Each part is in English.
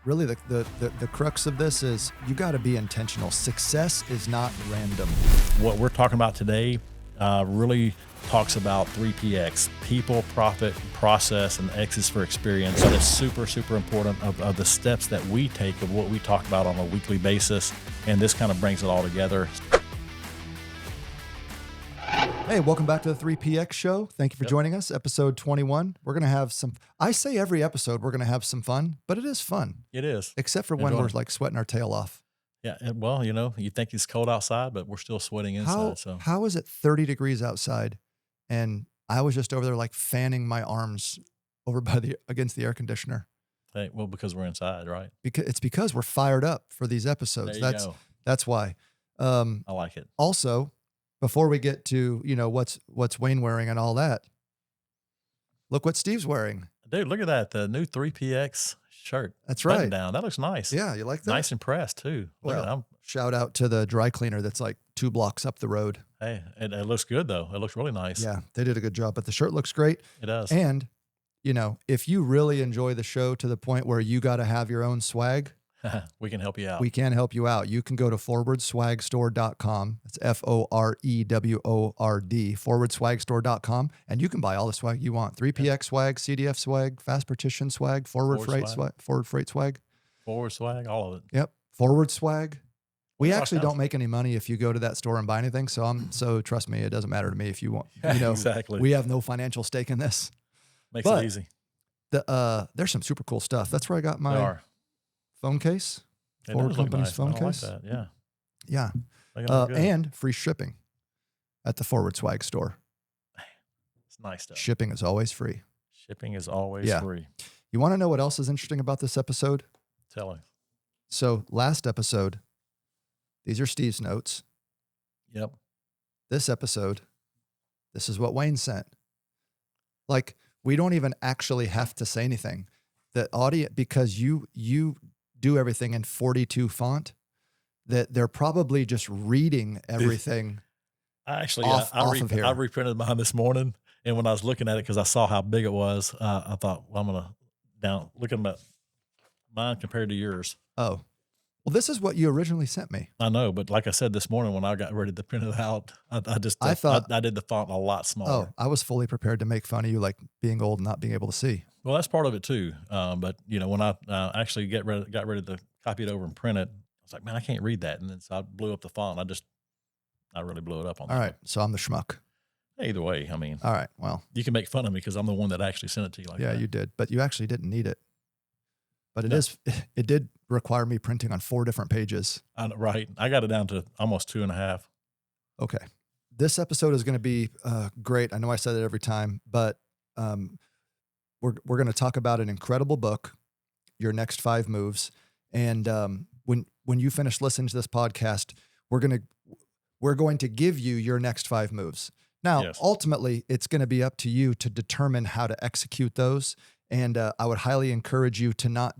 really the crux of this is you got to be intentional. Success is not random. What we're talking about today really talks about 3PX, people, profit, process, and X's for experience. So it's super, super important of the steps that we take of what we talk about on a weekly basis. And this kind of brings it all together. Hey, welcome back to the 3PX show. Thank you for joining us. Episode 21. We're going to have I say every episode we're going to have some fun, but it is fun. It is. Except for when we're like sweating our tail off. Yeah. Well, you think it's cold outside, but we're still sweating inside. How is it 30 degrees outside? And I was just over there like fanning my arms over against the air conditioner. Hey, well, because we're inside, right? Because we're fired up for these episodes. There you go. That's why. I like it. Also, before we get to, what's Wayne wearing and all that, look what Steve's wearing. Dude, look at that. The new 3PX shirt. That's right. Button down. That looks nice. Yeah, you like that? Nice and pressed, too. Shout out to the dry cleaner that's like 2 blocks up the road. Hey, it looks good, though. It looks really nice. Yeah, they did a good job. But the shirt looks great. It does. And, if you really enjoy the show to the point where you got to have your own swag, we can help you out. We can help you out. You can go to forwardswagstore.com. It's FOREWORD, forwardswagstore.com. And you can buy all the swag you want. 3PX swag, CDF swag, fast partition swag, forward freight swag, forward swag, all of it. Yep. Forward swag. We actually don't make any money if you go to that store and buy anything. So trust me, it doesn't matter to me if you want. Exactly. We have no financial stake in this. Makes it easy. There's some super cool stuff. That's where I got my phone case. Ford Company's phone case. Like that. Yeah. Yeah. And free shipping at the Forward Swag store. It's nice stuff. Shipping is always free. Shipping is always free. You want to know what else is interesting about this episode? Tell me. So last episode, these are Steve's notes. Yep. This episode, this is what Wayne sent. Like, we don't even actually have to say anything. The audience, because you do everything in 42 font, that they're probably just reading everything. I reprinted mine this morning, and when I was looking at it, because I saw how big it was, I thought, well, I'm gonna look at mine compared to yours. Oh, well, this is what you originally sent me. I know, but like I said this morning when I got ready to print it out, I thought I did the font a lot smaller. Oh, I was fully prepared to make fun of you, like being old and not being able to see. Well, that's part of it too. But when I actually got ready to copy it over and print it, I was like, man, I can't read that. And then so I blew up the font. I really blew it up on that. All right. So I'm the schmuck. Either way, I mean. All right. Well. You can make fun of me because I'm the one that actually sent it to you like that. Yeah, you did. But you actually didn't need it. But it did require me printing on 4 different pages. Right. I got it down to almost 2.5. Okay. This episode is going to be great. I know I said it every time, but we're going to talk about an incredible book, Your Next 5 Moves. And when you finish listening to this podcast, we're going to give you your next 5 moves. Now, Ultimately, it's going to be up to you to determine how to execute those. And I would highly encourage you to not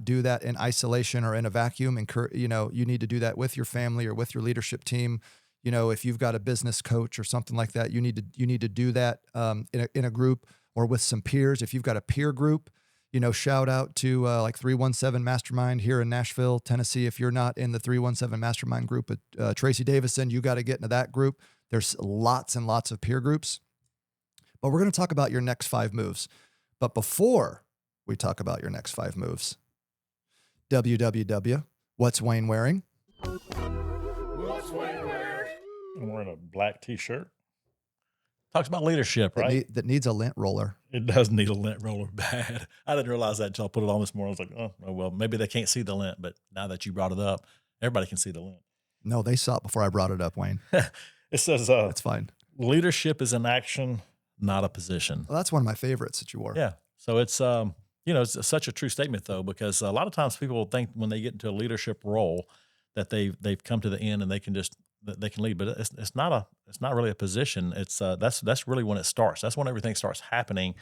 do that in isolation or in a vacuum. You need to do that with your family or with your leadership team. If you've got a business coach or something like that, you need to do that in a group or with some peers. If you've got a peer group, shout out to like 317 Mastermind here in Nashville, Tennessee. If you're not in the 317 Mastermind group with Tracy Davison, you got to get into that group. There's lots and lots of peer groups. But we're going to talk about your next 5 moves. But before we talk about your next 5 moves, what's Wayne wearing? What's Wayne wearing? I'm wearing a black t-shirt. Talks about leadership, right? That needs a lint roller. It does need a lint roller bad. I didn't realize that until I put it on this morning. I was like, oh, well, maybe they can't see the lint, but now that you brought it up, everybody can see the lint. No, they saw it before I brought it up, Wayne. It says, that's fine. Leadership is an action, not a position. Well, that's one of my favorites that you wore. Yeah. So it's, it's such a true statement though, because a lot of times people think when they get into a leadership role that they've come to the end and they can lead, but it's not really a position. It's, that's really when it starts. That's when everything starts happening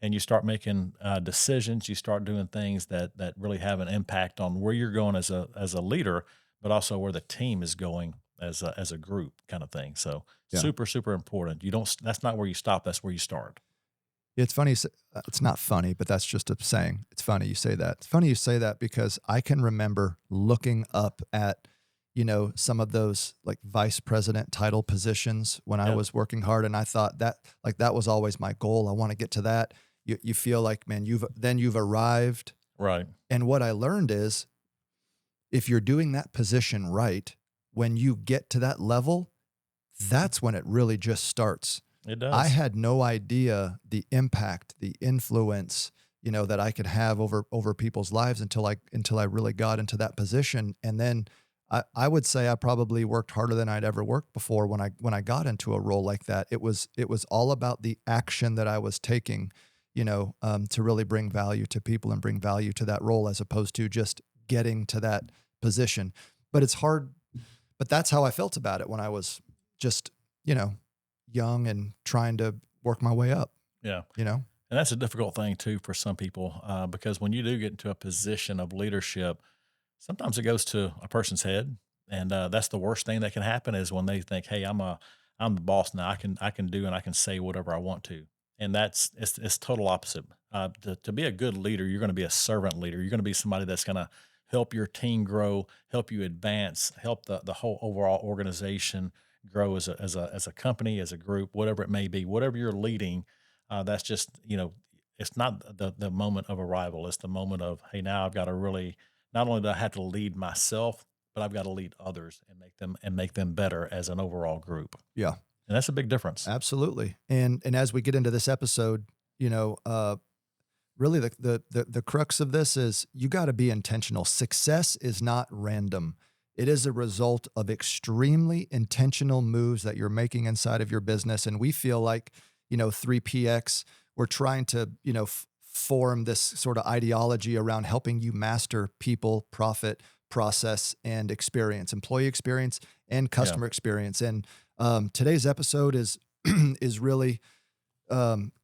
and you start making decisions. You start doing things that really have an impact on where you're going as a leader, but also where the team is going as a group kind of thing. So super, super important. That's not where you stop. That's where you start. It's funny. It's not funny, but that's just a saying. It's funny you say that. It's funny you say that because I can remember looking up at, some of those like vice president title positions when I Yep. was working hard, and I thought that like that was always my goal. I want to get to that. You feel like, man, you've arrived. Right. And what I learned is if you're doing that position right, when you get to that level, that's when it really just starts. It I does. had no idea the impact, the influence, that I could have over people's lives until I really got into that position. And then I would say I probably worked harder than I'd ever worked before when I got into a role like that. It was all about the action that I was taking, to really bring value to people and bring value to that role as opposed to just getting to that position. But it's hard. But that's how I felt about it when I was just, you know, young and trying to work my way up, Yeah. you know? And that's a difficult thing too for some people, because when you do get into a position of leadership, sometimes it goes to a person's head, and that's the worst thing that can happen is when they think, "Hey, I'm the boss now. I can do and I can say whatever I want to." And it's total opposite. To be a good leader, you're going to be a servant leader. You're going to be somebody that's going to help your team grow, help you advance, help the whole overall organization grow as a company, as a group, whatever it may be, whatever you're leading. That's just it's not the moment of arrival. It's the moment of, hey, now I've got to really, not only do I have to lead myself, but I've got to lead others and make them better as an overall group. Yeah, And that's a big difference. absolutely. And as we get into this episode, really the crux of this is you got to be intentional. Success is not random. It is a result of extremely intentional moves that you're making inside of your business. And we feel like, 3PX, we're trying to, form this sort of ideology around helping you master people, profit, process, and experience, employee experience and Yeah. customer experience. And today's episode is is really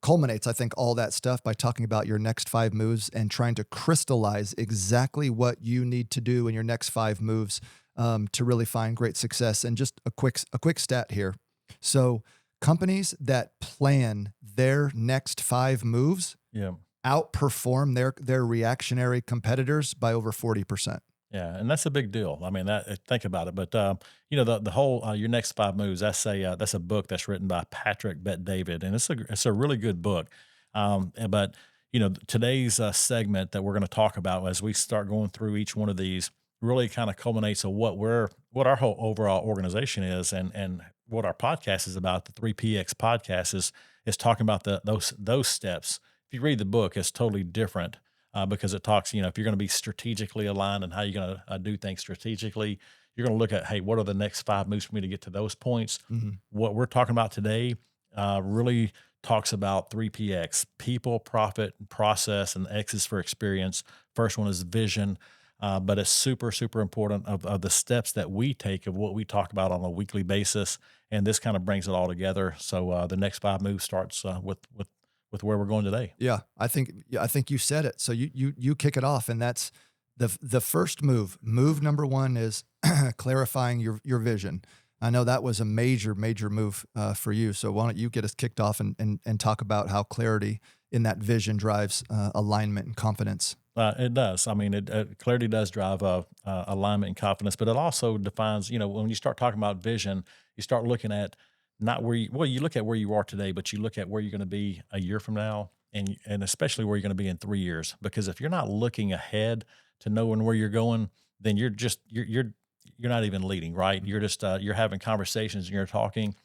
culminates, I think, all that stuff by talking about your next 5 moves and trying to crystallize exactly what you need to do in your next 5 moves to really find great success. And just a quick stat here. So companies that plan their next 5 moves Yeah. outperform their reactionary competitors by over 40%. Yeah, and that's a big deal. I mean, think about it. But the whole your next 5 moves. That's a book that's written by Patrick Bet David, and it's a really good book. But today's segment that we're going to talk about as we start going through each one of these really kind of culminates of what our whole overall organization is, and what our podcast is about. The 3PX podcast is talking about those steps. If you read the book, it's totally different, because it talks, if you're going to be strategically aligned and how you're going to do things strategically, you're going to look at, hey, what are the next 5 moves for me to get to those points? Mhm. What we're talking about today really talks about 3PX: people, profit, process, and X is for experience. First one is vision. But it's super, super important of the steps that we take of what we talk about on a weekly basis. And this kind of brings it all together. So the next 5 moves starts with where we're going today. Yeah, I think you said it. So you kick it off, and that's the first move. Move number one is clarifying your vision. I know that was a major move for you. So why don't you get us kicked off and talk about how clarity in that vision drives alignment and confidence. It does. I mean, clarity does drive alignment and confidence, but it also defines. When you start talking about vision, you start looking at not you look at where you are today, but you look at where you're going to be a year from now, and especially where you're going to be in 3 years. Because if you're not looking ahead to knowing where you're going, then you're not even leading, right? You're just you're having conversations and you're talking.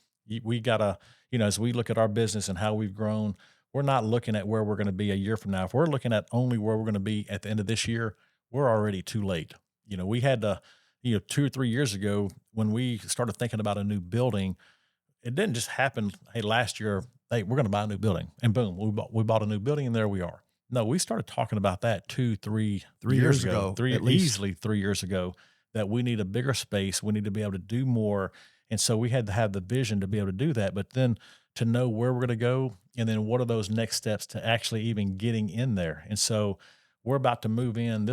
We gotta, as we look at our business and how we've grown, we're not looking at where we're going to be a year from now. If we're looking at only where we're going to be at the end of this year, we're already too late. We had to, 2 or 3 years ago when we started thinking about a new building, it didn't just happen. Hey, last year, hey, we're going to buy a new building, and boom, we bought a new building, and there we are. No, we started talking about that 2, 3 Three years years ago, ago, three at least. easily 3 years ago, that we need a bigger space. We need to be able to do more, and so we had to have the vision to be able to do that. But then to know where we're going to go, and then what are those next steps to actually even getting in there. And so we're about to move in.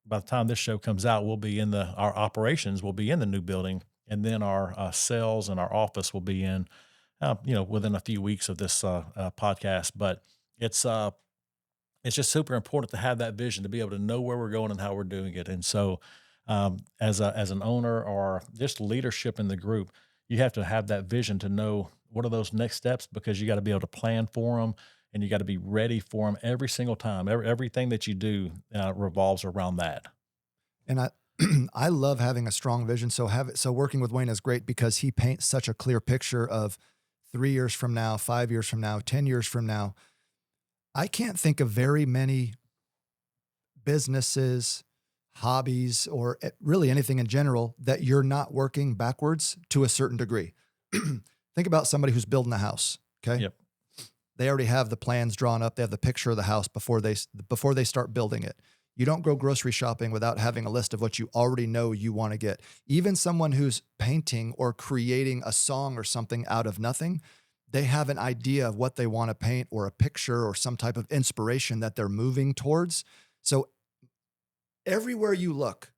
By the time this show comes out, we'll be in our operations will be in the new building, and then our sales and our office will be in within a few weeks of this podcast. But it's uh, it's just super important to have that vision to be able to know where we're going and how we're doing it. And so, as an owner or just leadership in the group, you have to have that vision to know what are those next steps, because you got to be able to plan for them and you got to be ready for them every single time. Everything that you do revolves around that. And I love having a strong vision. So working with Wayne is great because he paints such a clear picture of 3 years from now, 5 years from now, 10 years from now. I can't think of very many businesses, hobbies, or really anything in general that you're not working backwards to a certain degree. Think about somebody who's building a house. Okay. Yep. They already have the plans drawn up. They have the picture of the house before they start building it. You don't go grocery shopping without having a list of what you already know you want to get. Even someone who's painting or creating a song or something out of nothing, they have an idea of what they want to paint or a picture or some type of inspiration that they're moving towards. So everywhere you look,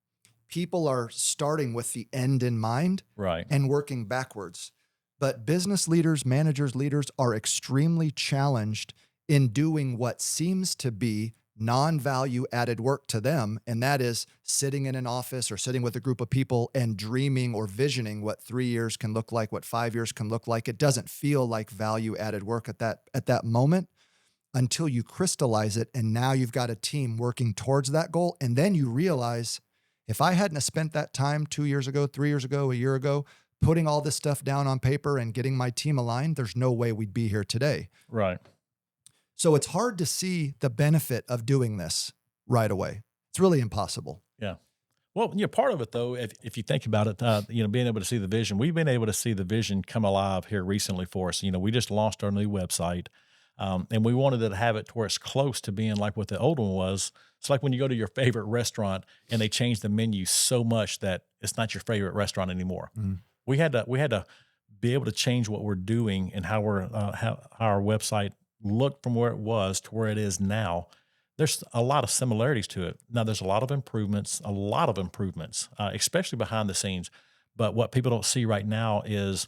people are starting with the end in mind Right. and working backwards. But business leaders, managers, leaders are extremely challenged in doing what seems to be non-value added work to them. And that is sitting in an office or sitting with a group of people and dreaming or visioning what 3 years can look like, what 5 years can look like. It doesn't feel like value added work at that moment until you crystallize it. And now you've got a team working towards that goal. And then you realize, if I hadn't have spent that time 2 years ago, 3 years ago, a year ago, putting all this stuff down on paper and getting my team aligned, there's no way we'd be here today. Right. So it's hard to see the benefit of doing this right away. It's really impossible. Yeah. Well, part of it though, if you think about it, being able to see the vision, we've been able to see the vision come alive here recently for us. We just launched our new website, and we wanted to have it to where it's close to being like what the old one was. It's like when you go to your favorite restaurant and they change the menu so much that it's not your favorite restaurant anymore. Mm. We had to be able to change what we're doing and how how our website looked from where it was to where it is now. There's a lot of similarities to it. Now, there's a lot of improvements, especially behind the scenes. But what people don't see right now is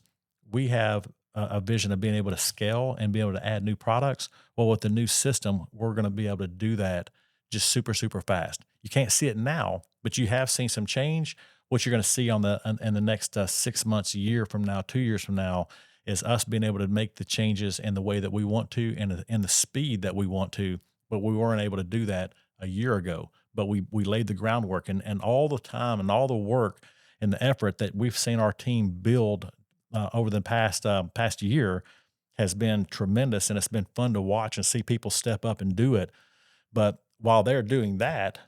we have a vision of being able to scale and be able to add new products. Well, with the new system, we're going to be able to do that just super, super fast. You can't see it now, but you have seen some change. What you're going to see in the next 6 months, a year from now, 2 years from now, is us being able to make the changes in the way that we want to and in the speed that we want to. But we weren't able to do that a year ago. But we laid the groundwork, and all the time and all the work and the effort that we've seen our team build over the past year has been tremendous, and it's been fun to watch and see people step up and do it. But while they're doing that,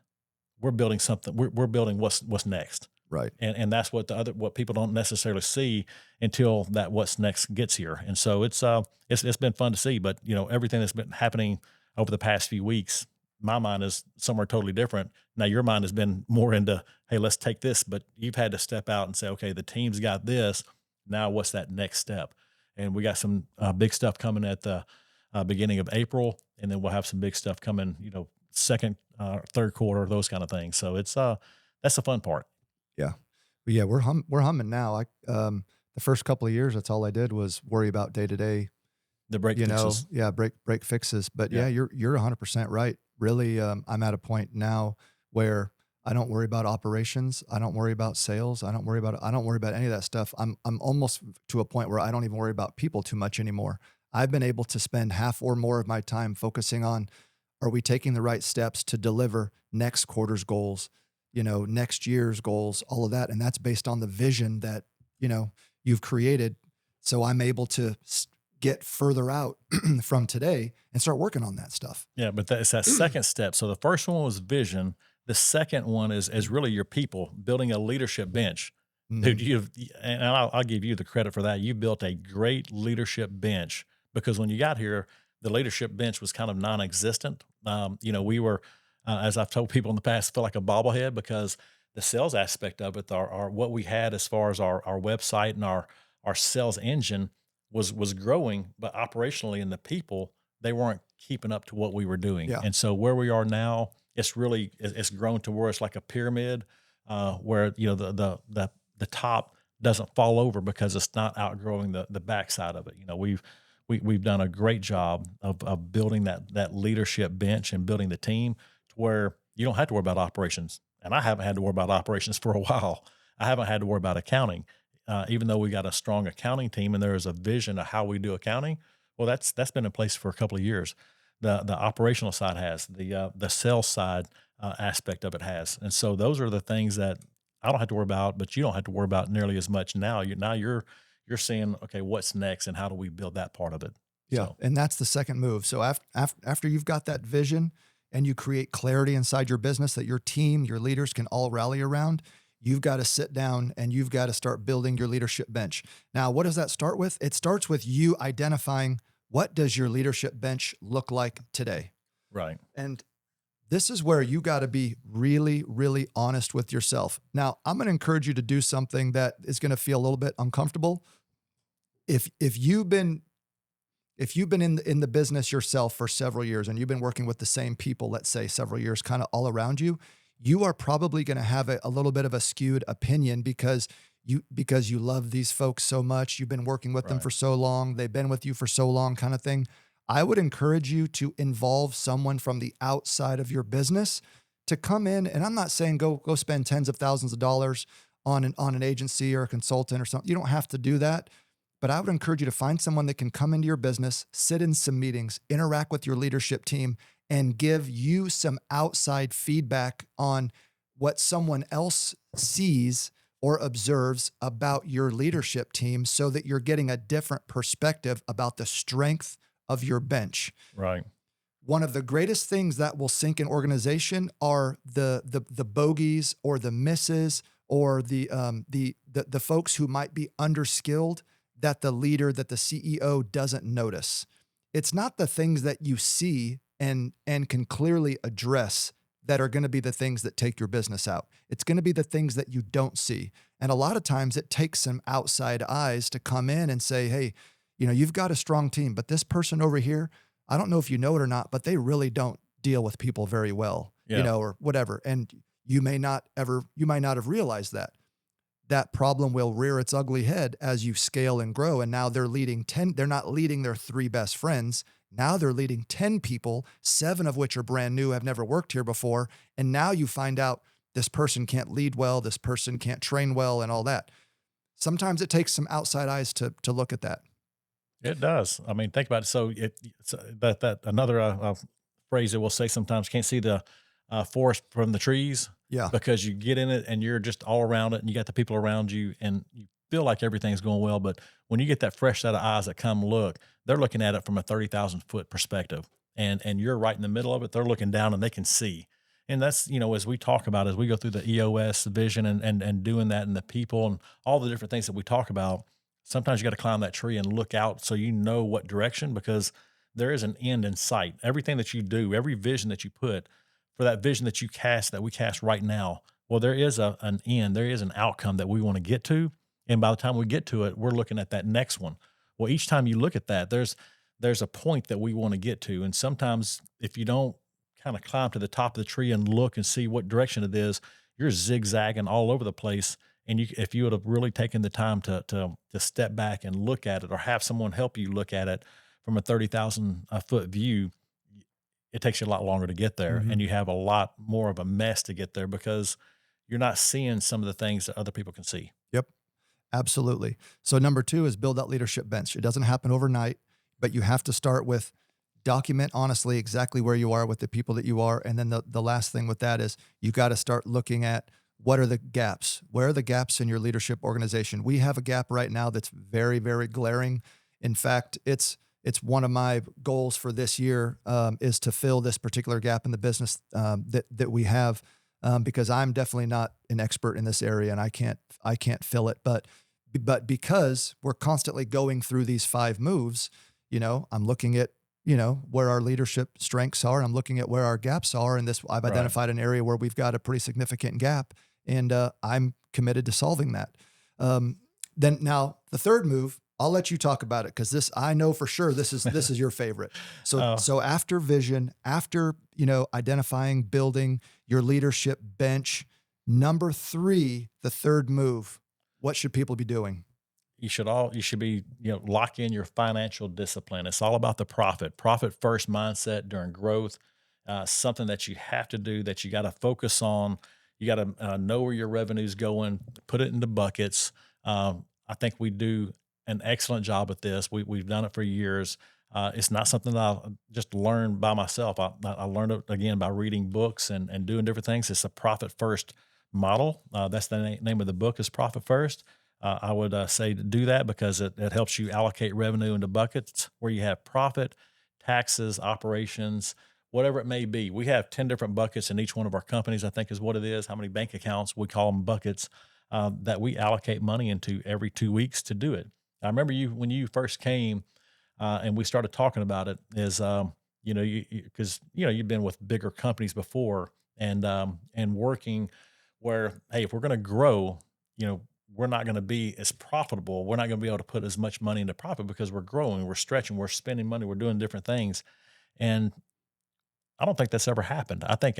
we're building something. We're building what's next. Right. And that's what people don't necessarily see until that what's next gets here. And so it's been fun to see. But everything that's been happening over the past few weeks, my mind is somewhere totally different. Now your mind has been more into, hey, let's take this, but you've had to step out and say, okay, the team's got this. Now what's that next step? And we got some big stuff coming at the beginning of April, and then we'll have some big stuff coming, second, third quarter, those kind of things. So it's that's the fun part. Yeah. But yeah, we're humming now. The first couple of years, that's all I did was worry about day to day, The break fixes. break fixes. But Yeah. yeah, you're 100% right. Really, I'm at a point now where I don't worry about operations. I don't worry about sales. I don't worry about any of that stuff. I'm almost to a point where I don't even worry about people too much anymore. I've been able to spend half or more of my time focusing on, are we taking the right steps to deliver next quarter's goals, next year's goals, all of that. And that's based on the vision that, you've created. So I'm able to get further out from today and start working on that stuff. Yeah, but it's that second step. So the first one was vision. The second one is really your people, building a leadership bench. Mhm. Dude, I'll give you the credit for that. You built a great leadership bench, because when you got here, the leadership bench was kind of non-existent. We were, as I've told people in the past, feel like a bobblehead, because the sales aspect of it, our what we had as far as our website and our sales engine was growing, but operationally and the people, they weren't keeping up to what we were doing. Yeah. And so where we are now, it's grown to where it's like a pyramid, where the top doesn't fall over because it's not outgrowing the backside of it. We've done a great job of building that leadership bench and building the team to where you don't have to worry about operations. And I haven't had to worry about operations for a while. I haven't had to worry about accounting, even though we got a strong accounting team and there is a vision of how we do accounting. Well, that's been in place for a couple of years. The operational side has the sales side aspect of it has, and so those are the things that I don't have to worry about, but you don't have to worry about nearly as much now. You're seeing, okay, what's next and how do we build that part of it? Yeah, So and that's the second move. So after you've got that vision and you create clarity inside your business that your team, your leaders can all rally around, you've got to sit down and you've got to start building your leadership bench. Now, what does that start with? It starts with you identifying what does your leadership bench look like today? right, And this is where you got to be really, really honest with yourself. Now, I'm going to encourage you to do something that is going to feel a little bit uncomfortable. If you've been in the business yourself for several years and you've been working with the same people, let's say several years, kind of all around you, you are probably going to have a little bit of a skewed opinion because you love these folks so much. You've been working with them right, for so long. They've been with you for so long, kind of thing. I would encourage you to involve someone from the outside of your business to come in. And I'm not saying go spend tens of thousands of dollars on an agency or a consultant or something. You don't have to do that. But I would encourage you to find someone that can come into your business, sit in some meetings, interact with your leadership team, and give you some outside feedback on what someone else sees or observes about your leadership team so that you're getting a different perspective about the strength of your bench. right, One of the greatest things that will sink an organization are the bogeys or the misses or the folks who might be underskilled that the leader, that the CEO doesn't notice. It's not the things that you see and can clearly address that are going to be the things that take your business out. It's going to be the things that you don't see. And a lot of times it takes some outside eyes to come in and say, hey, you've got a strong team, but this person over here, I don't know if you know it or not, but they really don't deal with people very well, yeah, or whatever. And you might not have realized that. That problem will rear its ugly head as you scale and grow. And now they're not leading their three best friends. Now they're leading 10 people, 7 of which are brand new, have never worked here before. And now you find out this person can't lead well, this person can't train well, and all that. Sometimes it takes some outside eyes to look at that. it does. I mean, think about it. So it's that another phrase that we'll say sometimes, can't see the forest from the trees Yeah. because you get in it and you're just all around it and you got the people around you and you feel like everything's going well. But when you get that fresh set of eyes that come look, they're looking at it from a 30,000-foot perspective and you're right in the middle of it. They're looking down and they can see. And that's, as we talk about, as we go through the EOS vision and doing that and the people and all the different things that we talk about, sometimes you got to climb that tree and look out so you know what direction, because there is an end in sight. Everything that you do, every vision that you put for that vision that you cast, that we cast right now, well, there is an end, there is an outcome that we want to get to. And by the time we get to it, we're looking at that next one. Well, each time you look at that, there's a point that we want to get to. And sometimes if you don't kind of climb to the top of the tree and look and see what direction it is, you're zigzagging all over the place. And if you would have really taken the time to step back and look at it, or have someone help you look at it from a 30,000 foot view, it takes you a lot longer to get there, Mhm. and you have a lot more of a mess to get there because you're not seeing some of the things that other people can see. Yep. Absolutely. So number 2 is build that leadership bench. It doesn't happen overnight, but you have to start with document honestly exactly where you are with the people that you are. And then the last thing with that is you got to start looking at what are the gaps? Where are the gaps in your leadership organization? We have a gap right now that's very, very glaring. In fact, it's one of my goals for this year is to fill this particular gap in the business that we have because I'm definitely not an expert in this area and I can't fill it. But because we're constantly going through these 5 moves, I'm looking at where our leadership strengths are. I'm looking at where our gaps are. And I've Right. identified an area where we've got a pretty significant gap. And I'm committed to solving that. Then now the third move, I'll let you talk about it because I know for sure this is your favorite. So Oh, so after vision, after identifying, building your leadership bench, number 3, the third move, What should people be doing? You should be, lock in your financial discipline. It's all about the profit first mindset during growth. Something that you have to do, that you got to focus on. You got to know where your revenue's going, put it into buckets. I think we do an excellent job at this. We've done it for years. It's not something that I just learned by myself. I learned it again by reading books and doing different things. It's a profit first model. That's the name of the book, is Profit First. I would say to do that because it helps you allocate revenue into buckets where you have profit, taxes, operations, whatever it may be. We have 10 different buckets in each one of our companies, I think is what it is. How many bank accounts, we call them buckets, that we allocate money into every 2 weeks to do it. I remember when you first came, and we started talking about it, is, because, you've been with bigger companies before, and working where, hey, if we're going to grow, we're not going to be as profitable. We're not going to be able to put as much money into profit because we're growing, we're stretching, we're spending money, we're doing different things. And I don't think that's ever happened. I think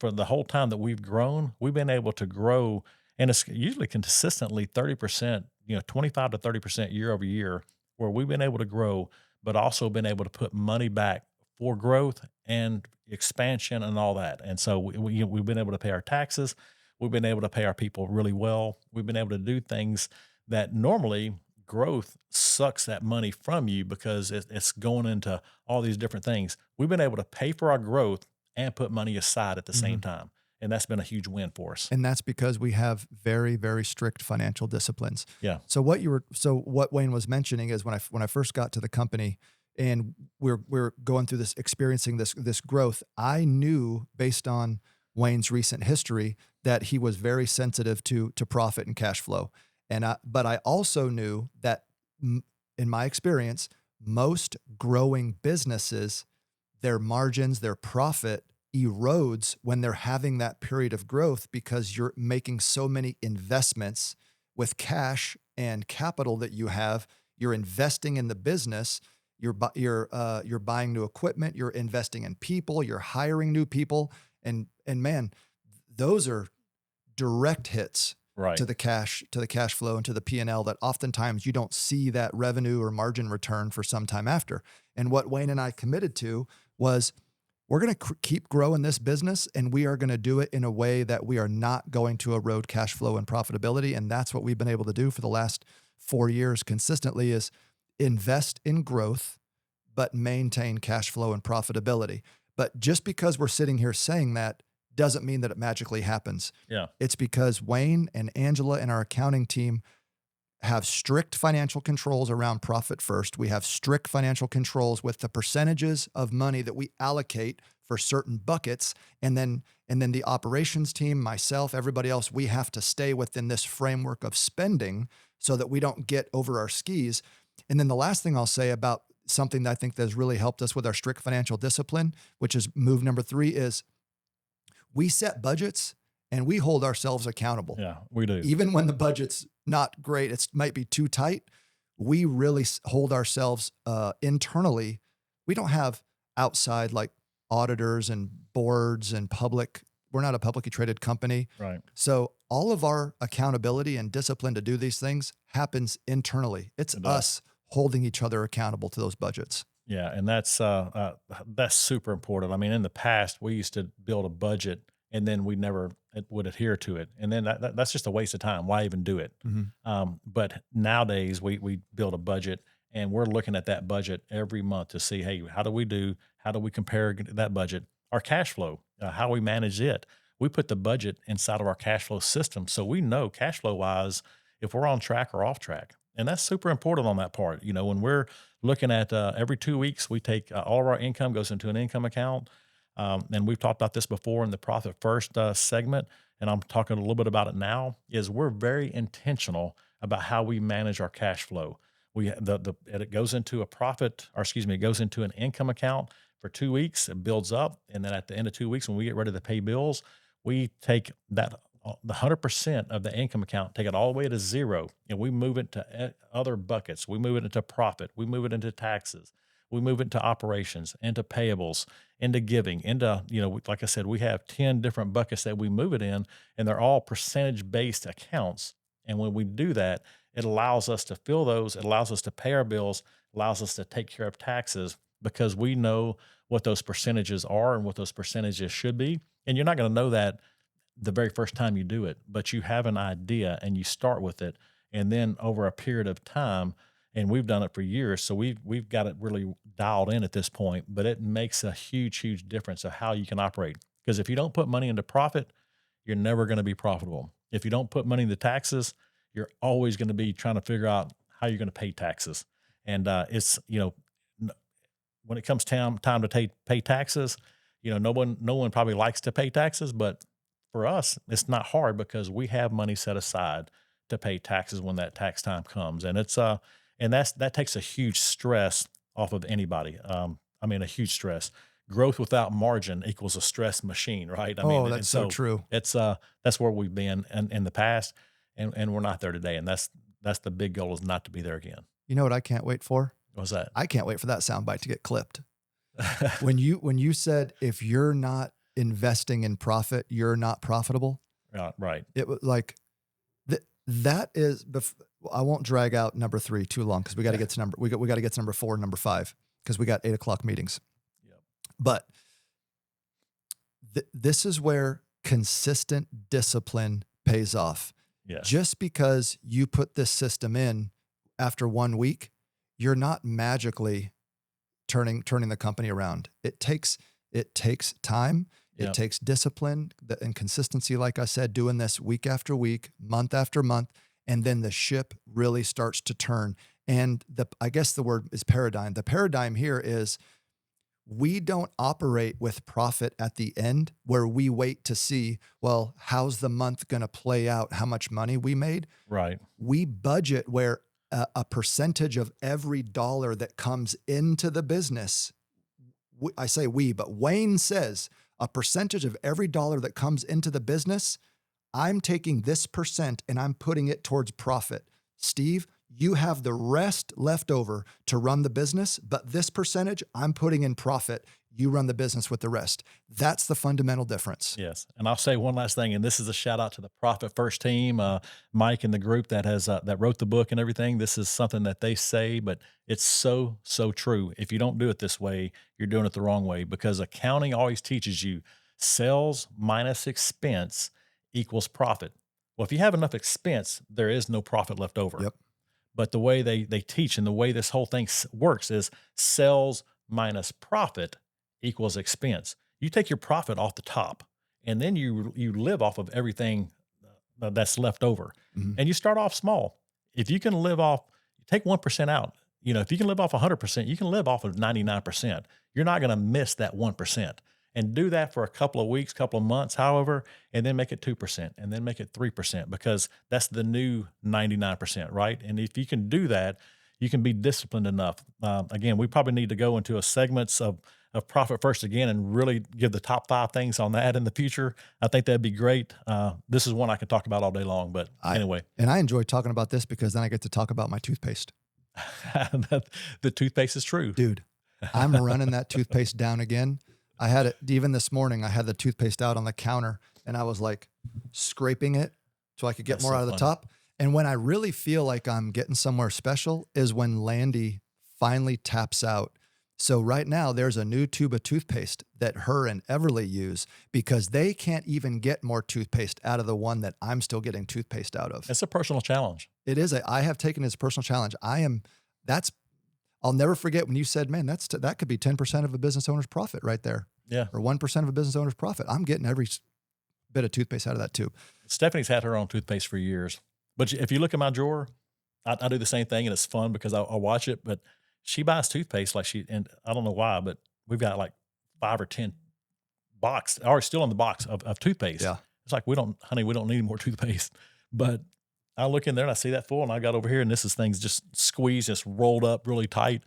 for the whole time that we've grown, we've been able to grow, and it's usually consistently 30%, 25 to 30% year over year, where we've been able to grow, but also been able to put money back for growth and expansion and all that. And so we've been able to pay our taxes. We've been able to pay our people really well. We've been able to do things that normally growth sucks that money from you because it's going into all these different things. We've been able to pay for our growth and put money aside at the same Mhm. time. And that's been a huge win for us. And that's because we have very, very strict financial disciplines. Yeah. So what Wayne was mentioning is when I first got to the company and we're going through this, experiencing this growth, I knew based on Wayne's recent history that he was very sensitive to profit and cash flow. But I also knew that in my experience, most growing businesses, their margins, their profit erodes when they're having that period of growth because you're making so many investments with cash and capital that you have. You're investing in the business. You're buying new equipment. You're investing in people. You're hiring new people. And man, those are direct hits Right. to the cash flow and to the P&L that oftentimes you don't see that revenue or margin return for some time after. And what Wayne and I committed to was we're going to keep growing this business, and we are going to do it in a way that we are not going to erode cash flow and profitability. And that's what we've been able to do for the last 4 years consistently, is invest in growth, but maintain cash flow and profitability. But just because we're sitting here saying that doesn't mean that it magically happens. Yeah. It's because Wayne and Angela and our accounting team have strict financial controls around profit first. We have strict financial controls with the percentages of money that we allocate for certain buckets. And then the operations team, myself, everybody else, we have to stay within this framework of spending so that we don't get over our skis. And then the last thing I'll say about something that I think that has really helped us with our strict financial discipline, which is move number 3, is we set budgets and we hold ourselves accountable. Yeah, we do. Even when the budget's not great, it might be too tight, we really hold ourselves internally. We don't have outside like auditors and boards and we're not a publicly traded company. Right. So all of our accountability and discipline to do these things happens internally. It's It does. us holding each other accountable to those budgets. Yeah, and that's super important. I mean, in the past, we used to build a budget and then we never would adhere to it, and then that's just a waste of time. Why even do it? Mhm. But nowadays, we build a budget and we're looking at that budget every month to see, hey, how do we do? How do we compare that budget? Our cash flow, how we manage it. We put the budget inside of our cash flow system, so we know cash flow wise if we're on track or off track. And that's super important on that part. When we're looking at every 2 weeks, we take all of our income goes into an income account. And we've talked about this before in the Profit First segment, and I'm talking a little bit about it now, is we're very intentional about how we manage our cash flow. It goes into a profit, or excuse me, it goes into an income account for 2 weeks. It builds up, and then at the end of 2 weeks, when we get ready to pay bills, we take the 100% of the income account, take it all the way to zero, and we move it to other buckets. We move it into profit. We move it into taxes. We move it into operations, into payables, into giving, into, like I said, we have 10 different buckets that we move it in, and they're all percentage based accounts. And when we do that, it allows us to fill those, it allows us to pay our bills, allows us to take care of taxes because we know what those percentages are and what those percentages should be. And you're not going to know that the very first time you do it, but you have an idea and you start with it. And then over a period of time, and we've done it for years, so we've got it really dialed in at this point, but it makes a huge, huge difference of how you can operate. Because if you don't put money into profit, you're never going to be profitable. If you don't put money into taxes, you're always going to be trying to figure out how you're going to pay taxes. And it's, when it comes time to pay taxes, no one probably likes to pay taxes, but for us, it's not hard because we have money set aside to pay taxes when that tax time comes, and that takes a huge stress off of anybody. I mean, a huge stress. Growth without margin equals a stress machine, right? I mean, Oh, and that's so so true. that's where we've been in the past, and we're not there today, and that's the big goal is not to be there again. You know what I can't wait for? What's that? I can't wait for that soundbite to get clipped. When you said if you're not investing in profit, you're not profitable. Right, right. It was like that is. I won't drag out number 3 too long because we got to get to we got to get to number 4 and number 5 because we got 8 o'clock meetings. Yep. But this is where consistent discipline pays off. Yes. Just because you put this system in after 1 week, you're not magically turning the company around. It takes time. It Yep. takes discipline and consistency. Like I said, doing this week after week, month after month, and then the ship really starts to turn. And I guess the word is paradigm. The paradigm here is we don't operate with profit at the end where we wait to see, well, how's the month going to play out? How much money we made? Right. We budget where a percentage of every dollar that comes into the business, I say we, but Wayne says a percentage of every dollar that comes into the business, I'm taking this percent and I'm putting it towards profit. Steve, you have the rest left over to run the business, but this percentage I'm putting in profit. You run the business with the rest. That's the fundamental difference. Yes, and I'll say one last thing, and this is a shout out to the Profit First team, Mike and the group that has that wrote the book and everything. This is something that they say, but it's so true. If you don't do it this way, you're doing it the wrong way because accounting always teaches you sales minus expense equals profit. Well, if you have enough expense, there is no profit left over. Yep. But the way they teach and the way this whole thing works is sales minus profit equals expense. You take your profit off the top, and then you live off of everything that's left over. Mm-hmm. And you start off small. If you can live off, take 1% out. If you can live off 100%, you can live off of 99%. You're not going to miss that 1%. And do that for a couple of weeks, couple of months, however, and then make it 2%, and then make it 3%, because that's the new 99%, right? And if you can do that, you can be disciplined enough. Again, we probably need to go into a segments of Profit First again and really give the top 5 things on that in the future. I think that'd be great. This is one I could talk about all day long, but anyway. And I enjoy talking about this because then I get to talk about my toothpaste. The toothpaste is true. Dude, I'm running that toothpaste down again. I had it even this morning. I had the toothpaste out on the counter and I was like scraping it so I could get more out of the top. And when I really feel like I'm getting somewhere special is when Landy finally taps out. So right now there's a new tube of toothpaste that her and Everly use because they can't even get more toothpaste out of the one that I'm still getting toothpaste out of. It's a personal challenge. It is. I have taken it as a personal challenge. I'll never forget when you said, man, that could be 10% of a business owner's profit right there. Yeah. Or 1% of a business owner's profit. I'm getting every bit of toothpaste out of that tube. Stephanie's had her own toothpaste for years. But if you look at my drawer, I do the same thing, and it's fun because I watch it. But she buys toothpaste and I don't know why, but we've got like 5 or 10 still in the box of toothpaste. Yeah. It's like, we don't need more toothpaste. But I look in there and I see that full, and I got over here and thing's just squeezed, just rolled up really tight.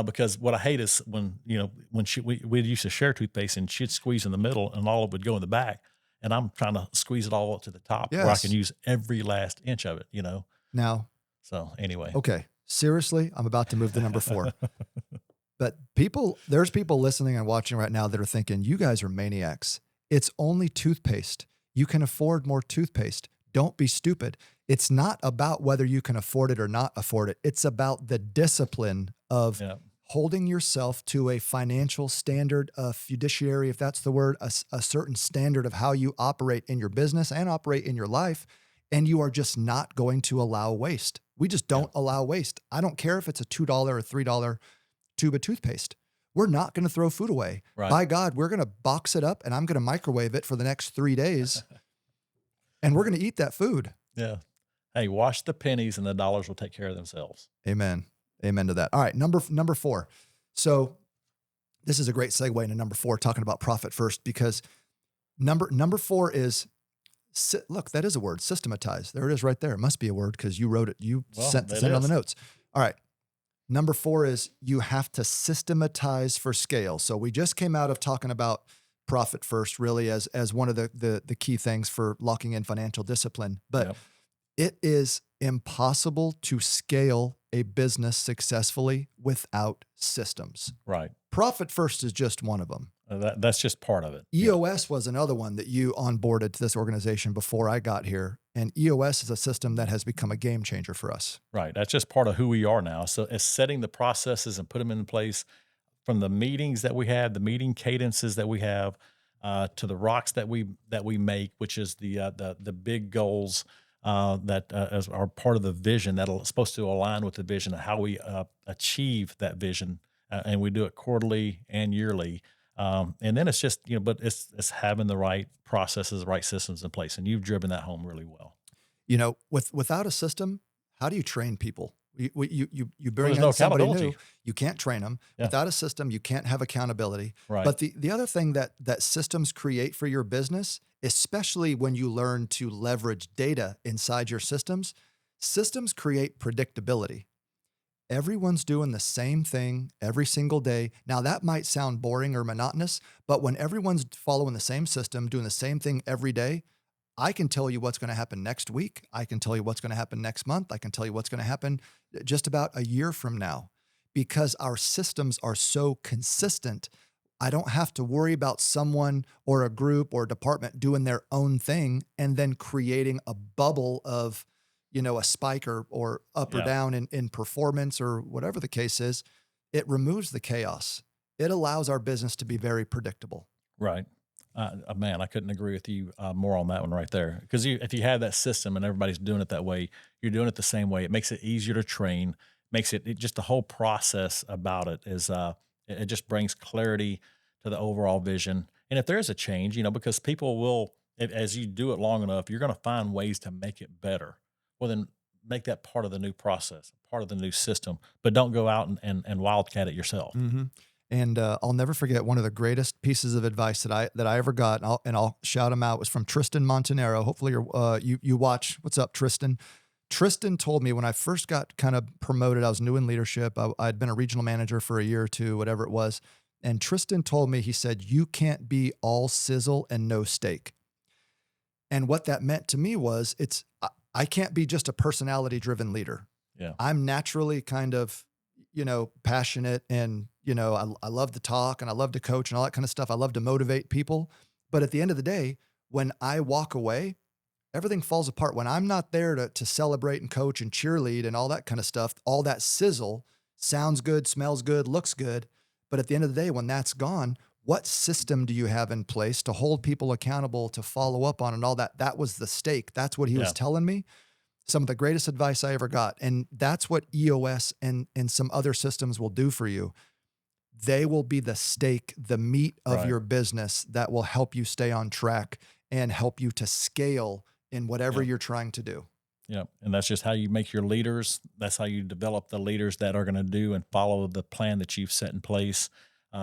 Because what I hate is when we used to share toothpaste and she'd squeeze in the middle and all of it would go in the back, and I'm trying to squeeze it all up to the top where I can use every last inch of it, Now. So anyway. Okay. Seriously, I'm about to move to number 4. But there's people listening and watching right now that are thinking, you guys are maniacs. It's only toothpaste. You can afford more toothpaste. don't be stupid. It's not about whether you can afford it or not afford it. It's about the discipline of Yeah. holding yourself to a financial standard, a fiduciary, if that's the word, a certain standard of how you operate in your business and operate in your life. And you are just not going to allow waste. We just Yeah. don't allow waste. I don't care if it's a $2 or $3 tube of toothpaste. We're not going to throw food away. Right. By God, we're going to box it up and I'm going to microwave it for the next 3 days and we're going to eat that food. Yeah. Hey, wash the pennies and the dollars will take care of themselves. Amen. Amen to that. All right. Number 4. So this is a great segue into number 4, talking about profit first, because number 4 is, look, that is a word, systematize. There it is right there. It must be a word because you wrote it. You Well, sent it it on the is. notes. All right. Number 4 is you have to systematize for scale. So we just came out of talking about profit first, really as one of the key things for locking in financial discipline. But Yep. it is impossible to scale a business successfully without systems. Right. Profit first is just one of them. That's just part of it. Yeah. EOS was another one that you onboarded to this organization before I got here. And EOS is a system that has become a game changer for us. Right. That's just part of who we are now. So it's setting the processes and put them in place from the meetings that we have, the meeting cadences that we have, to the rocks that we make, which is the big goals that as are part of the vision that are supposed to align with the vision of how we achieve that vision, and we do it quarterly and yearly. And then it's just but it's having the right processes, the right systems in place, and you've driven that home really well. Without a system, how do you train people? You Well, bring there's no in somebody new, accountability. you can't train them. Yeah. Without a system, you can't have accountability. Right. But the other thing that systems create for your business, especially when you learn to leverage data inside your systems create predictability. Everyone's doing the same thing every single day. Now, that might sound boring or monotonous, but when everyone's following the same system, doing the same thing every day, I can tell you what's going to happen next week. I can tell you what's going to happen next month. I can tell you what's going to happen just about a year from now because our systems are so consistent. I don't have to worry about someone or a group or a department doing their own thing and then creating a bubble of, a spike or up or Yeah. down in performance or whatever the case is. It removes the chaos. It allows our business to be very predictable. Right. Man, I couldn't agree with you more on that one right there. Because if you have that system and everybody's doing it that way, you're doing it the same way. It makes it easier to train. Makes it just the whole process about it is it just brings clarity to the overall vision. And if there is a change, because people will, as you do it long enough, you're going to find ways to make it better. Well, then make that part of the new process, part of the new system, but don't go out and wildcat it yourself. Mm-hmm. And I'll never forget one of the greatest pieces of advice that I ever got, and I'll shout him out, was from Tristan Montanero. Hopefully you watch. What's up, Tristan? Tristan told me when I first got kind of promoted, I was new in leadership. I'd been a regional manager for a year or two, whatever it was. And Tristan told me, he said, you can't be all sizzle and no steak. And what that meant to me was I can't be just a personality driven leader. Yeah. I'm naturally kind of, passionate and, I love to talk and I love to coach and all that kind of stuff. I love to motivate people. But at the end of the day, when I walk away, everything falls apart. When I'm not there to celebrate and coach and cheerlead and all that kind of stuff, all that sizzle sounds good, smells good, looks good. But at the end of the day, when that's gone, what system do you have in place to hold people accountable, to follow up on and all that? That was the stake. That's what he was telling me. Some of the greatest advice I ever got. And that's what EOS and some other systems will do for you. They will be the stake, the meat of Right. your business that will help you stay on track and help you to scale in whatever you're trying to do. Yeah. And that's just how you make your leaders. That's how you develop the leaders that are going to do and follow the plan that you've set in place.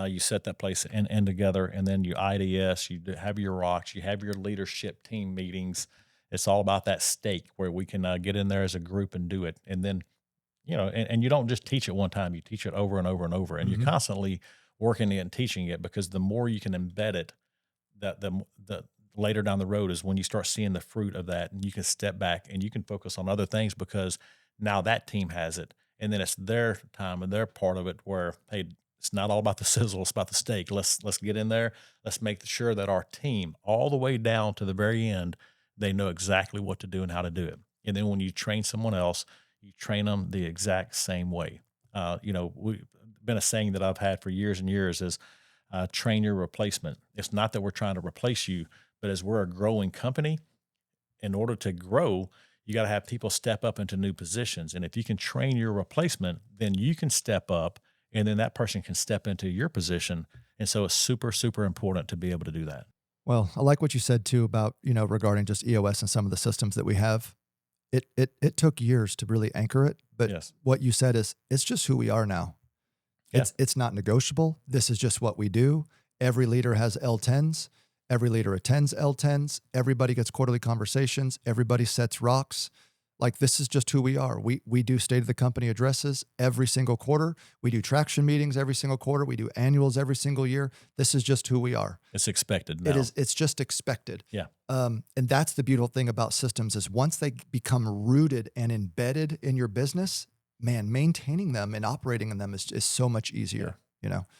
You set that place and together, and then you IDS, have your rocks, you have your leadership team meetings. It's all about that stake where we can get in there as a group and do it. And then, and you don't just teach it one time, you teach it over and over and over, and Mhm. you're constantly working it and teaching it, because the more you can embed it, that the later down the road is when you start seeing the fruit of that, and you can step back and you can focus on other things because now that team has it. And then it's their time and their part of it where, hey, it's not all about the sizzle, it's about the steak. Let's get in there. Let's make sure that our team all the way down to the very end, they know exactly what to do and how to do it. And then when you train someone else, you train them the exact same way. We been a saying that I've had for years and years is train your replacement. It's not that we're trying to replace you, but as we're a growing company, in order to grow, you got to have people step up into new positions. And if you can train your replacement, then you can step up and then that person can step into your position. And so it's super, super important to be able to do that. Well, I like what you said too about, regarding just EOS and some of the systems that we have. It took years to really anchor it, but Yes. what you said is it's just who we are now. Yeah. It's not negotiable. This is just what we do. Every leader has L10s. Every leader attends L10s. Everybody gets quarterly conversations. Everybody sets rocks. Like this is just who we are. We do state of the company addresses every single quarter. We do traction meetings every single quarter. We do annuals every single year. This is just who we are. It's expected now. It's just expected. Yeah. And that's the beautiful thing about systems is once they become rooted and embedded in your business, man, maintaining them and operating in them is so much easier.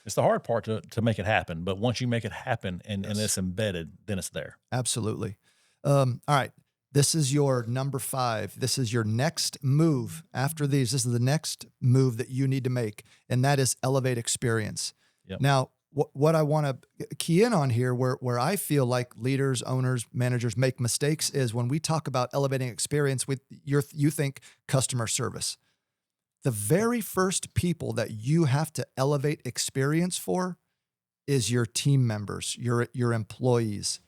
It's the hard part to make it happen. But once you make it happen and Yes. it's embedded, then it's there. Absolutely. All right. This is your number 5. This is your next move after these. This is the next move that you need to make, and that is elevate experience. Yep. Now, what I want to key in on here, where I feel like leaders, owners, managers make mistakes, is when we talk about elevating experience. You think customer service. The very first people that you have to elevate experience for is your team members, your employees.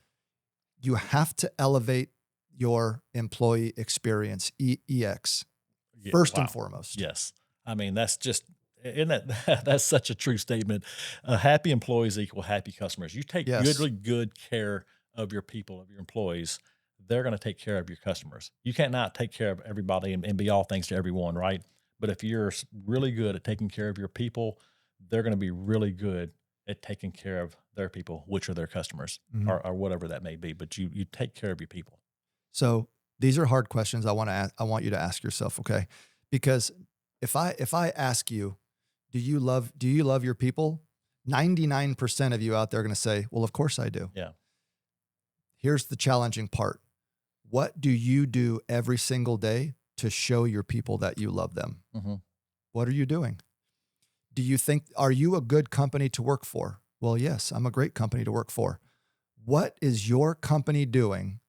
You have to elevate your employee experience, EX, Yeah, first and wow. foremost. Yes. I mean, isn't that, that's such a true statement. Happy employees equal happy customers. You take Yes. really good care of your people, of your employees, they're going to take care of your customers. You can't not take care of everybody and be all things to everyone, right? But if you're really good at taking care of your people, they're going to be really good at taking care of their people, which are their customers Mhm. or whatever that may be. But you take care of your people. So these are hard questions I want you to ask yourself, okay? Because if I ask you, do you love your people? 99% of you out there are going to say, well, of course I do. Yeah. Here's the challenging part. What do you do every single day to show your people that you love them? Mm-hmm. What are you doing? Are you a good company to work for? Well, yes, I'm a great company to work for. What is your company doing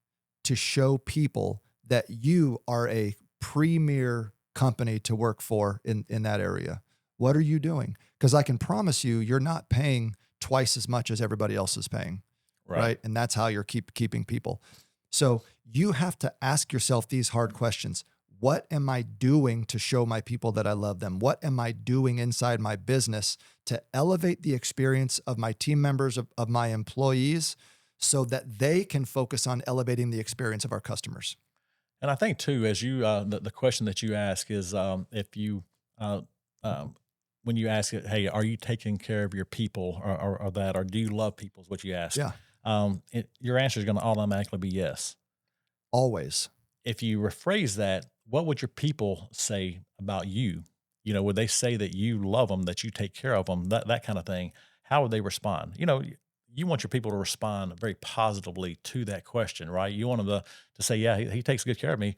to show people that you are a premier company to work for in that area? What are you doing? Because I can promise you, you're not paying twice as much as everybody else is paying, right? And that's how you're keeping people. So you have to ask yourself these hard questions. What am I doing to show my people that I love them? What am I doing inside my business to elevate the experience of my team members, of my employees, so that they can focus on elevating the experience of our customers? And I think too, as you the question that you ask is if you uh, um, when you ask it, hey, are you taking care of your people or that, or do you love people? Is what you ask. Yeah, Your answer is going to automatically be yes. always. If you rephrase that, what would your people say about you? Would they say that you love them, that you take care of them, that kind of thing? How would they respond? You want your people to respond very positively to that question, right? You want them to say, yeah, he takes good care of me.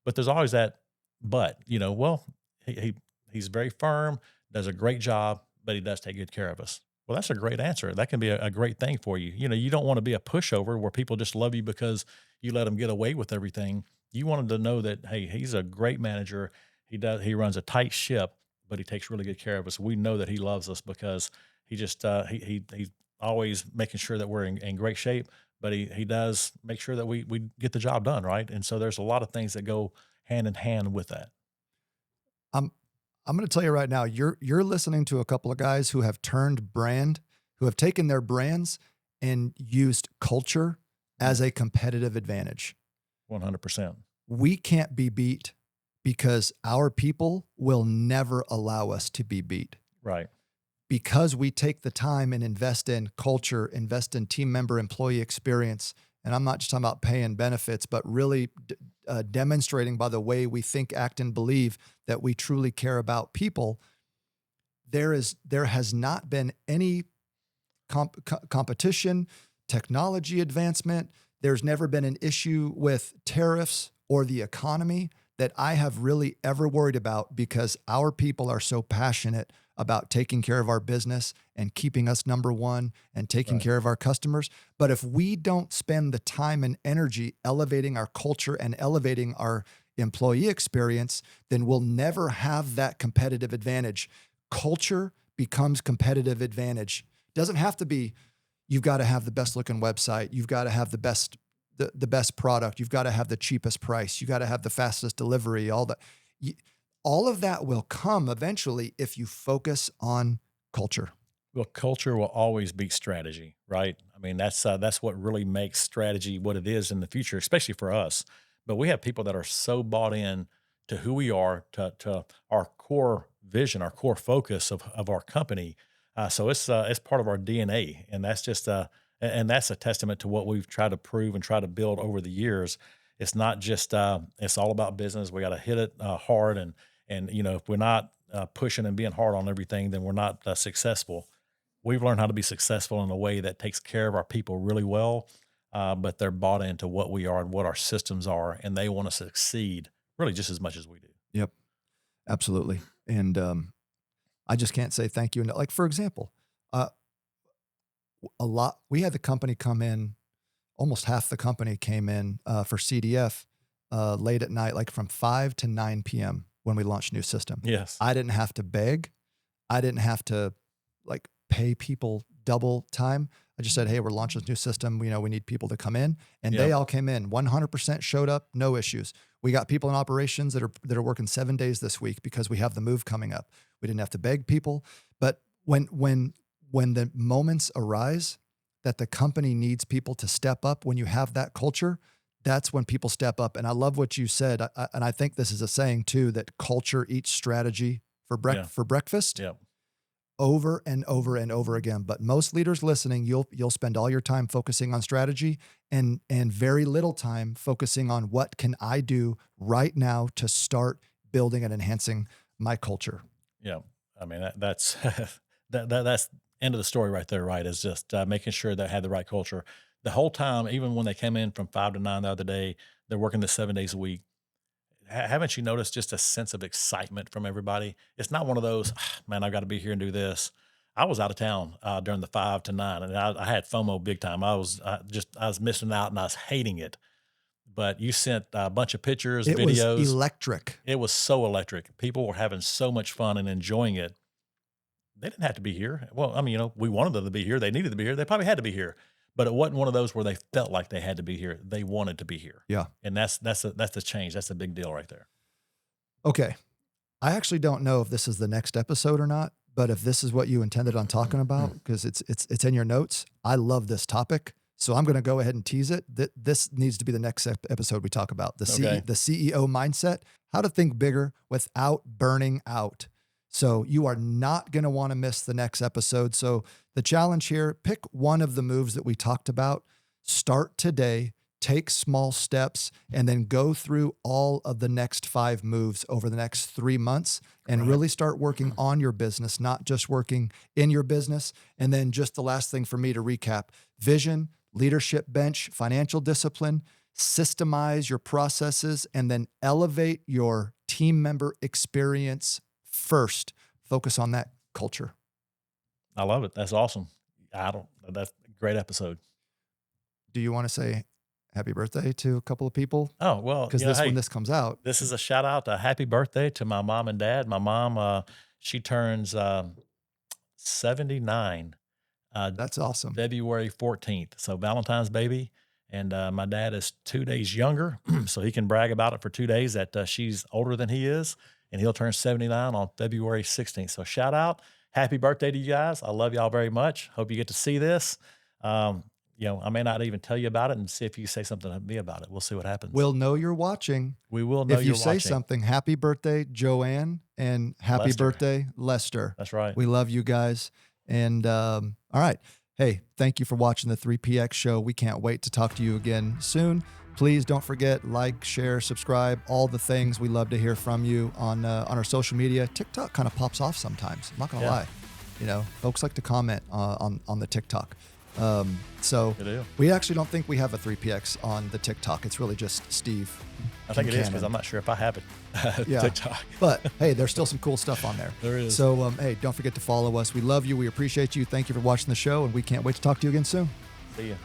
But there's always that, well, he's very firm, does a great job, but he does take good care of us. Well, that's a great answer. That can be a great thing for you. You don't want to be a pushover where people just love you because you let them get away with everything. You want them to know that, hey, he's a great manager. He runs a tight ship, but he takes really good care of us. We know that he loves us because he just he's always making sure that we're in great shape, but he does make sure that we get the job done, right? And so there's a lot of things that go hand in hand with that. I'm I'm going to tell you right now, you're listening to a couple of guys who have who have taken their brands and used culture as a competitive advantage. 100%. We can't be beat because our people will never allow us to be beat. Right. Because we take the time and invest in culture, invest in team member employee experience. And I'm not just talking about paying benefits, but really demonstrating by the way we think, act, and believe that we truly care about people. There has not been any competition, technology advancement. There's never been an issue with tariffs or the economy that I have really ever worried about, because our people are so passionate about taking care of our business and keeping us number one and taking Right. care of our customers. But if we don't spend the time and energy elevating our culture and elevating our employee experience, then we'll never have that competitive advantage. Culture becomes competitive advantage. Doesn't have to be, you've got to have the best looking website. You've got to have the best product. You've got to have the cheapest price. You got to have the fastest delivery, all of that will come eventually if you focus on culture. Well, culture will always beat strategy, right? I mean, that's what really makes strategy what it is in the future, especially for us. But we have people that are so bought in to who we are, to our core vision, our core focus of our company. So it's part of our DNA, and and that's a testament to what we've tried to prove and try to build over the years. It's not just it's all about business. We got to hit it hard, and if we're not pushing and being hard on everything, then we're not successful. We've learned how to be successful in a way that takes care of our people really well, but they're bought into what we are and what our systems are, and they want to succeed really just as much as we do. Yep, absolutely. And I just can't say thank you. And like, for example, uh, we had the company come in, almost half the company came in for CDF late at night, like from 5 to 9 p.m. when we launched new system. Yes. I didn't have to beg. I didn't have to like pay people double time. I just said, hey, we're launching this new system. We need people to come in, and they Yep. all came in. 100% showed up, no issues. We got people in operations that are working 7 days this week because we have the move coming up. We didn't have to beg people. But when the moments arise that the company needs people to step up, when you have that culture, that's when people step up. And I love what you said. And I think this is a saying too, that culture eats strategy for Yeah. breakfast. Yep. Over and over and over again. But most leaders listening, you'll spend all your time focusing on strategy and very little time focusing on what can I do right now to start building and enhancing my culture. Yeah. I mean, that's that's end of the story right there, right? Is just making sure they had the right culture the whole time. Even when they came in from 5 to 9 the other day, they're working the 7 days a week. Haven't you noticed just a sense of excitement from everybody? It's not one of those, "Ah, man, I got to be here and do this." I was out of town during the 5 to 9, and I had FOMO big time. I was missing out, and I was hating it. But you sent a bunch of pictures, It was videos. electric. It was so electric. People were having so much fun and enjoying it. They didn't have to be here. Well, I mean, we wanted them to be here. They needed to be here. They probably had to be here. But it wasn't one of those where they felt like they had to be here. They wanted to be here. Yeah. And that's the change. That's a big deal right there. Okay. I actually don't know if this is the next episode or not, but if this is what you intended on talking about, because it's in your notes, I love this topic. So I'm going to go ahead and tease it. This needs to be the next episode we talk about. Okay. The CEO mindset, how to think bigger without burning out. So you are not going to want to miss the next episode. So the challenge here, pick one of the moves that we talked about, start today, take small steps, and then go through all of the next 5 moves over the next 3 months and Right. really start working on your business, not just working in your business. And then just the last thing for me to recap: vision, leadership bench, financial discipline, systemize your processes, and then elevate your team member experience first. Focus on that culture. I love it. That's awesome. That's a great episode. Do you want to say happy birthday to a couple of people? Oh, well, Because when this comes out, this is a shout out, a happy birthday to my mom and dad. My mom, she turns 79 that's awesome. February 14th. So Valentine's baby. And my dad is 2 days younger, so he can brag about it for 2 days that she's older than he is. And he'll turn 79 on February 16th. So shout out. Happy birthday to you guys. I love y'all very much. Hope you get to see this. I may not even tell you about it and see if you say something to me about it. We'll see what happens. We'll know you're watching. We will know if you you're say watching. something. Happy birthday, Joanne, and happy Lester. birthday, Lester. That's right. We love you guys. And all right. Hey, thank you for watching the 3PX show. We can't wait to talk to you again soon. Please don't forget, like, share, subscribe, all the things. We love to hear from you on our social media. TikTok kind of pops off sometimes. I'm not going to lie. Folks like to comment on the TikTok. So Good deal. we actually don't think we have a 3PX on the TikTok. It's really just Steve. I think it is, because Kincanon. I'm not sure if I have it. Yeah. TikTok. But hey, there's still some cool stuff on there. There is. So hey, don't forget to follow us. We love you. We appreciate you. Thank you for watching the show, and we can't wait to talk to you again soon. See ya.